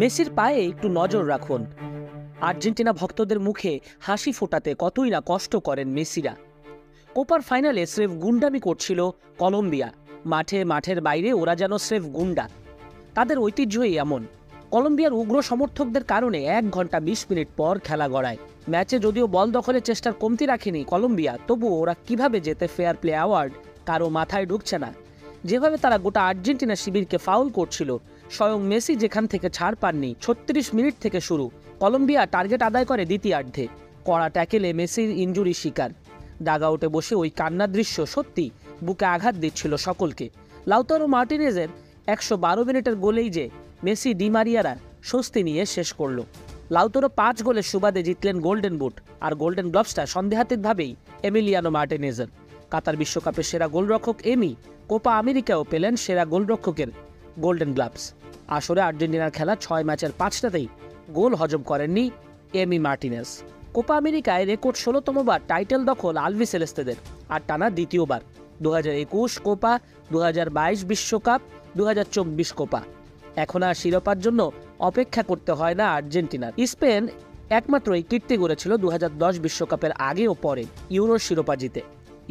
মেসির পায়ে একটু নজর রাখুন। আর্জেন্টিনা ভক্তদের মুখে হাসি ফোটাতে কতই না কষ্ট করেন মেসিরা। কোপার ফাইনালে স্রেফ গুন্ডামি করছিল কলম্বিয়া। মাঠের বাইরে ওরা যেন স্রেফ গুন্ডা। তাদের ঐতিহ্যই এমন। কলম্বিয়ার উগ্র সমর্থকদের কারণে 1 ঘন্টা 20 মিনিট পর খেলা গড়ায়। ম্যাচে যদিও বল দখলের চেষ্টার কমতি রাখেনি কলম্বিয়া, তবুও ওরা কিভাবে জেতে ফেয়ার প্লে অ্যাওয়ার্ড কারো মাথায় ঢুকছে না। যেভাবে তারা গোটা আর্জেন্টিনা শিবিরকে ফাউল করছিল, স্বয়ং মেসি যেখান থেকে ছাড় পাননি। 36 মিনিট থেকে শুরু, কলম্বিয়া টার্গেট আদায় করে দ্বিতীয়ার্ধে। কড়া ট্যাকেলে মেসির ইনজুরি শিকার। ডাগআউটে বসে ওই কান্নার দৃশ্য সত্যি বুকে আঘাত দিচ্ছিল সকলকে। লাউতারো মার্টিনেজের 112 মিনিটের গোলেই যে মেসি ডি মারিয়ারা স্বস্তি নিয়ে শেষ করল। লাউতারো 5 গোলের সুবাদে জিতলেন গোল্ডেন বুট, আর গোল্ডেন গ্লাভসটা সন্দেহাতীতভাবেই এমিলিয়ানো মার্টিনেজের। কাতার বিশ্বকাপের সেরা গোলরক্ষক এমি কোপা আমেরিকাও পেলেন সেরা গোলরক্ষকের গোল্ডেন গ্লাভস। আসরে আর্জেন্টিনার খেলা 6 ম্যাচের 5টাতেই গোল হজম করেননি এমি মার্টিনেজ। কোপা আমেরিকায় রেকর্ড 16তম বার টাইটেল দখল আলভি সেলেস্তেদের, আর টানা দ্বিতীয়বার। 2021 কোপা, 2022 বিশ্বকাপ, 2024 কোপা। এখন আর শিরোপার জন্য অপেক্ষা করতে হয় না আর্জেন্টিনার। স্পেন একমাত্র এই কীর্তি গড়েছিল 2010 বিশ্বকাপের আগে ও পরে ইউরোর শিরোপা জিতে।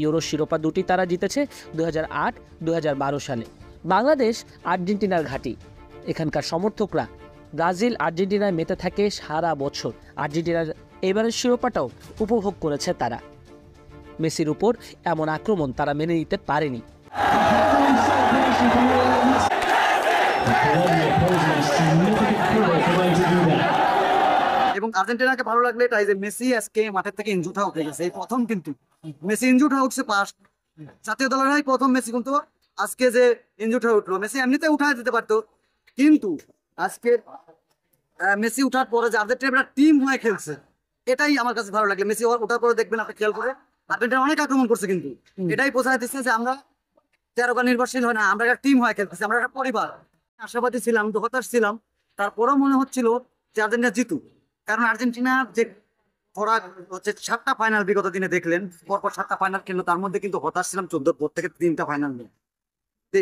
ইউরোর শিরোপা দুটি তারা জিতেছে 2008, 2012 সালে। বাংলাদেশ আর্জেন্টিনার ঘাঁটি। এখানকার সমর্থকরা ব্রাজিল আর্জেন্টিনায় মেতে থাকে সারা বছর। আর্জেন্টিনার এবারের শিরোপাটাও উপভোগ করেছে তারা। মেসির উপর এমন আক্রমণ তারা মেনে নিতে পারেনি। এবং আর্জেন্টিনাকে ভালো লাগলে এটাই যে মেসি আজকে মাঠের থেকে ইনজুরিটা উঠে গেছে। এই প্রথম কিন্তু মেসি ইনজুরিটা উঠছে পাস্ট জাতীয় দলের প্রথম মেসি কিন্তু আজকে যে ইনজুরিটা উঠলো। মেসি এমনিতে উঠায় দিতে পারতো, কিন্তু আজকে মেসি উঠার পরে যে আর্জেন্টিনা টিম হয়ে খেলছে, এটাই আমার কাছে ভালো লাগে। মেসি ওঠার পরে দেখবেন আপনি খেয়াল করে আর্জেন্টিনা অনেক আক্রমণ করছে, কিন্তু এটাই বোঝায় দিচ্ছে যে আমরা 13 নির্ভরশীল হয় না, আমরা একটা টিম হয়ে খেলতেছি, আমরা একটা পরিবার। আশাবাদী ছিলাম, হতাশ ছিলাম, তারপরেও মনে হচ্ছিল যে আর্জেন্টিনা জিতুক। কারণ আর্জেন্টিনার যে ওরা হচ্ছে 7টা ফাইনাল বিগত দিনে দেখলেন, পরপর 7টা ফাইনাল খেললো, তার মধ্যে কিন্তু হতাশ ছিলাম 14 পর থেকে 3টা ফাইনাল নিয়ে।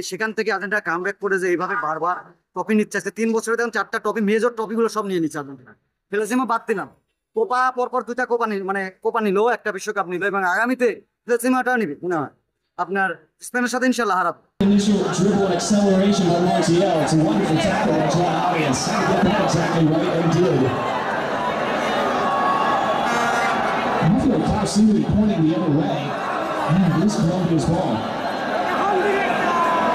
সেখান থেকে আর্জেন্টিনা কামব্যাক করে যে এইভাবে বারবার ট্রফি নিচ্ছে, 3 বছরে দেখুন 4টা ট্রফি, মেজর ট্রফিগুলো সব নিয়ে নিচ্ছে আর্জেন্টিনা। ফেলেসিমো বাদ দিলাম, কোপা পরপর 2টা কোপা কোপা নিল, একটা বিশ্বকাপ নিল, এবং আগামীতে ফেলেসিমোটাও নিবে মনে হয় আপনার স্পেনের সাথে ইনশাল্লাহ হারাবে। Initial dribble acceleration by Montiel. It's a wonderful tackle by John Arias. Exactly right and did. I feel like Kyle seemed to be pointing the other way. Man, this Colombia's ball.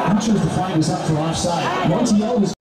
I'm sure the flag is up for offside. Montiel was